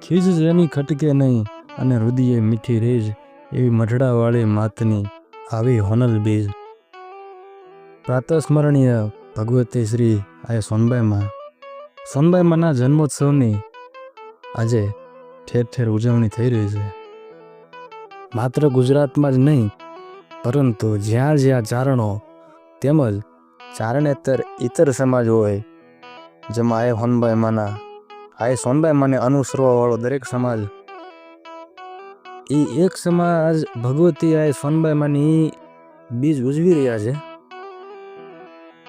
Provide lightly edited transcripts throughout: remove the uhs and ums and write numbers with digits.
ખીજ જેની ખટકે નહીં અને હૃદયે મીઠી રેજ, એવી મઢડાવાળી માતની આવી હોનલ બીજ. પ્રાતસ્મરણીય ભગવતી શ્રી આય સોનબાઈ માના જન્મોત્સવની આજે ઠેર ઠેર ઉજવણી થઈ રહી છે. માત્ર ગુજરાતમાં જ નહીં, પરંતુ જ્યાં જ્યાં ચારણો તેમજ ચારણેતર ઇતર સમાજ હોય, જેમાં આય સોનબાઈ માને અનુસરવાવાળો દરેક સમાજ, એ એક સમાજ ભગવતી આય સોનબાઈ માની બીજ ઉજવી રહ્યા છે.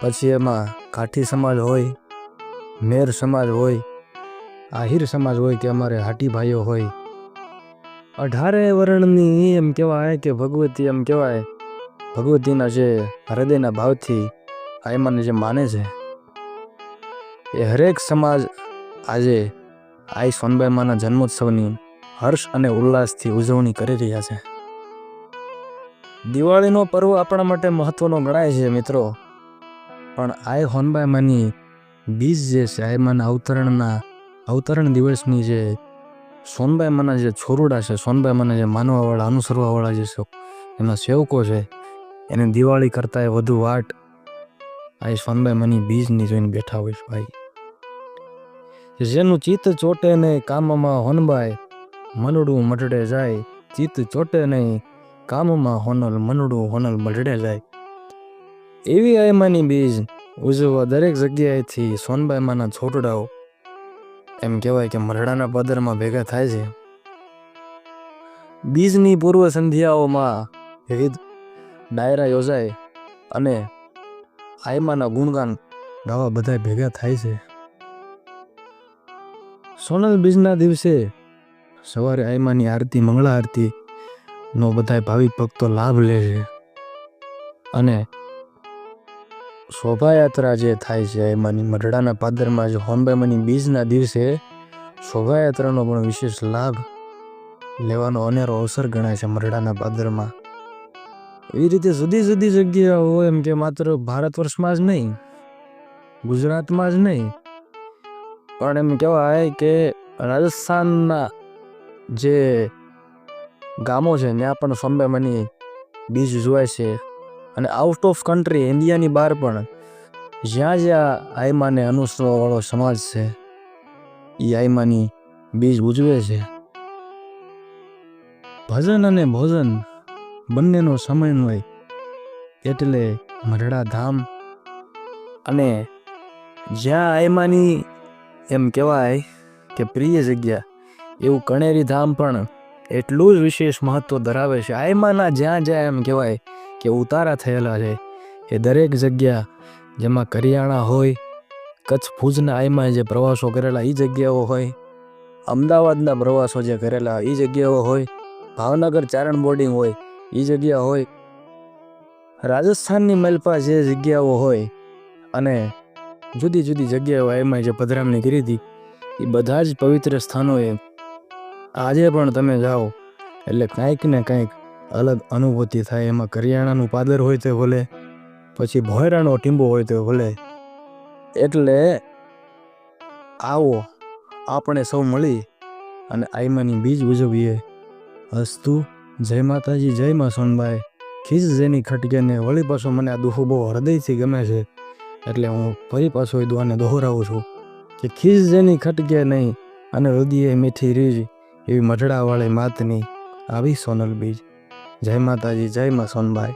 પછી એમાં કાઠી સમાજ હોય, મેર સમાજ હોય, આહિર સમાજ હોય કે અમારે હાટી ભાઈઓ હોય, 18 વર્ણની એમ કહેવાય કે ભગવતી એમ કહેવાય ભગવતીના જે હૃદયના ભાવથી આયમાને જે માને છે, એ હરેક સમાજ આજે આય સોનબાઈ માના જન્મોત્સવની હર્ષ અને ઉલ્લાસથી ઉજવણી કરી રહ્યા છે. દિવાળીનો પર્વ આપણા માટે મહત્વનો ગણાય છે મિત્રો, પણ આય સોનબાઈ માની બીજ જે છે, આયમાના અવતરણ દિવસની જે સોનબાઈ માના જે છોરુડા છે, સોનબાઈ માના જે માનવાવાળા અનુસરવાવાળા જે એમના સેવકો છે, એને દિવાળી કરતાં વધુ વાટ આય સોનબાઈ માની બીજની જોઈને બેઠા હોય છે ભાઈ. જેનું ચિત્ત ચોટે નહીં કામમાં હોનબાઈ, મનડું મઢડે જાય. ચિત્ત ચોટે નહીં કામમાં મનડું હોનલ મઢડે જાય. એવી આયમાની બીજ ઉજવવા દરેક જગ્યાએથી સોનબાઈ માના છોટડાઓ એમ કહેવાય કે મરડાના પાદરમાં ભેગા થાય છે. બીજની પૂર્વ સંધ્યાઓમાં વિવિધ ડાયરા યોજાય અને આયમાના ગુણગાન ગાવા બધા ભેગા થાય છે. સોનલ બીજના દિવસે સવારે આયમાની આરતી, મંગળા આરતી નો બધા ભાવિક ભક્તો લાભ લે છે અને શોભાયાત્રા જે થાય છે આયમાની મઢડાના પાદરમાં, જે સોનબાઈમાની બીજના દિવસે શોભાયાત્રાનો પણ વિશેષ લાભ લેવાનો અનેરો અવસર ગણાય છે મઢડાના પાદરમાં. એવી રીતે જુદી જુદી જગ્યાઓ એમ કે માત્ર ભારત વર્ષમાં જ નહીં, ગુજરાતમાં જ નહીં, પણ એમ કહેવાય કે રાજસ્થાનના જે ગામો છે ત્યાં પણ સોનબાઈમાની બીજ ઉજવાય છે. અને આઉટ ઓફ કન્ટ્રી, ઇન્ડિયાની બહાર પણ જ્યાં જ્યાં આયમાને અનુસરવાવાળો સમાજ છે, એ આયમાની બીજ ઉજવે છે. ભજન અને ભોજન બંનેનો સમન્વય એટલે મઢડા ધામ. અને જ્યાં આયમાની એમ કહેવાય કે પ્રિય જગ્યા, એવું કણેરી ધામ પણ એટલું જ વિશેષ મહત્વ ધરાવે છે. આયમાના જ્યાં જ્યાં એમ કહેવાય કે ઉતારા થયેલા છે, એ દરેક જગ્યા, જેમાં કરિયાણા હોય, કચ્છ ભુજના આયમાએ જે પ્રવાસો કરેલા એ જગ્યાઓ હોય, અમદાવાદના પ્રવાસો જે કરેલા એ જગ્યાઓ હોય, ભાવનગર ચારણ બોર્ડિંગ હોય એ જગ્યા હોય, રાજસ્થાનની મલપા જે જગ્યાઓ હોય, અને જુદી જુદી જગ્યાઓ આયમાએ જે પધરામણી કરી હતી, એ બધા જ પવિત્ર સ્થાનોએ આજે પણ તમે જાઓ એટલે કાંઈક ને કાંઈક અલગ અનુભૂતિ થાય. એમાં કરિયાણાનું પાદર હોય તો ભલે, પછી ભોયરાનો ટીંબો હોય તો ભલે. એટલે આવો આપણે સૌ મળી અને આયમાની બીજ ઉજવીએ. અસ્તુ. જય માતાજી, જય માં સોનબાઈ. ખીજ જેની ખટકે ને. વળી પાછો મને આ દુહો બહુ હૃદયથી ગમે છે, એટલે હું ફરી પાછો એ દુઆને દોહરાવું છું કે ખીજ જેની ખટકે નહીં અને હૃદયે મીઠી રીજ, એવી મઢડાવાળી માતની આવી સોનલ બીજ. જય માતાજી, જય માં સોનબાઈ.